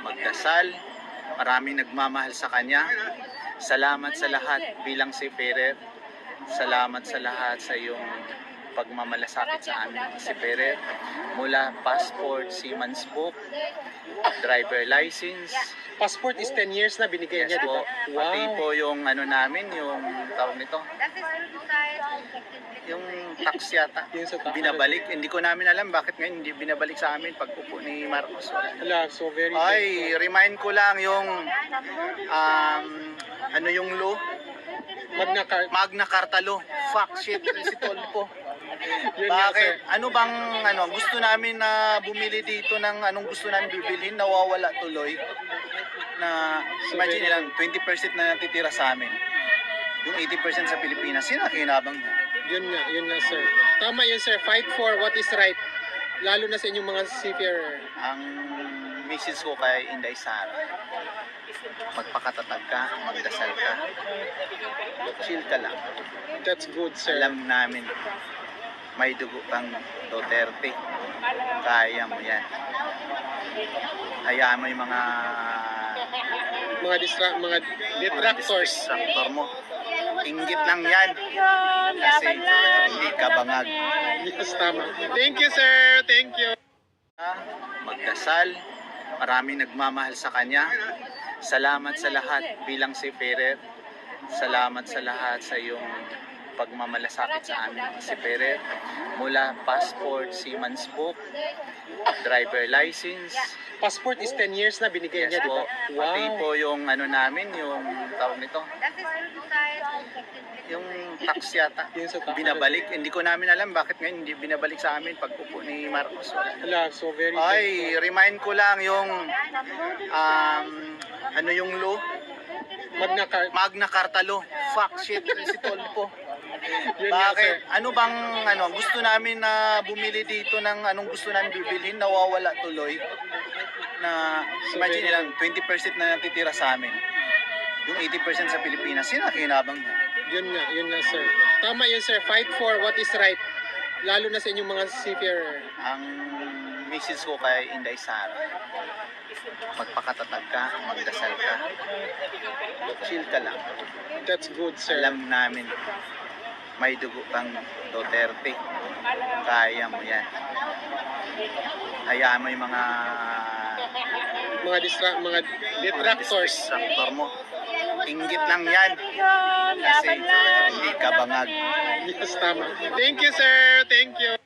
Magdasal, maraming nagmamahal sa Kanya. Salamat sa lahat bilang seafarer. Salamat sa lahat sa iyong pagmamalasakit sa amin, seafarer. Mula passport, seaman's book, driver license. Passport is 10 years na binigay Yes niya, di po. ba? Pati Wow. po yung ano namin, yung tawag nito, yung tax yata. Yun sa taas. Binabalik. Hindi ko namin alam bakit ngayon hindi binabalik sa amin pag upo ni Marcos. Wala, so very Ay, remind ko lang yung ano yung law? Magna Carta. Magna Carta law. Fuck shit, si Tolpo. Yun nga, sir. Bakit? Ano bang gusto namin na bumili dito ng anong gusto namin bibilhin, nawawala tuloy. Na imagine nilang 20% na natitira sa amin. Yung 80% sa Pilipinas, sino nakinabang niya? Yun nga, sir. Tama yun, sir. Fight for what is right. Lalo na sa inyong mga seafarer. Ang message ko kay Inday Sara, magpakatatag ka, magdasal ka, chill ka lang. That's good, sir. Alam namin, may dugo kang Duterte, kaya mo yan. Hayaan mo yung mga detractors. distractor mo. Inggit lang yan. Kasi hindi ka bangag. Yes, tama. Thank you, sir. Thank you. Magdasal, maraming nagmamahal sa Kanya. Salamat sa lahat bilang seafarer. Salamat sa lahat sa iyong pagmamalasakit sa amin, seafarer. Mula passport, seaman's book, driver license. Passport is 10 years na binigay Yes niya, di po. ba? Pati Wow. po yung ano namin, yung tawag nito, yung tax yata. Yun sa taas. Binabalik. Hindi ko namin alam bakit ngayon hindi binabalik sa amin pag upo ni Marcos. Wala, so very Ay, remind ko lang yung ano yung law? Magna Carta. Magna Carta law. Fuck shit, si Tolpo. Yun nga, sir. Bakit? Ano bang gusto namin na bumili dito ng anong gusto namin bibilhin, nawawala tuloy. Na imagine nilang 20% na natitira sa amin. Yung 80% sa Pilipinas, sino nakinabang niya? Yun nga, sir. Tama yun, sir. Fight for what is right. Lalo na sa inyong mga seafarer. Ang message ko kay Inday Sara, magpakatatag ka, magdasal ka, chill ka lang. That's good, sir. Alam namin, may dugo kang Duterte, kaya mo yan. Hayaan mo yung mga detractors. distractor mo. Inggit lang yan. Kasi hindi ka bangag. Yes, tama. Thank you, sir. Thank you.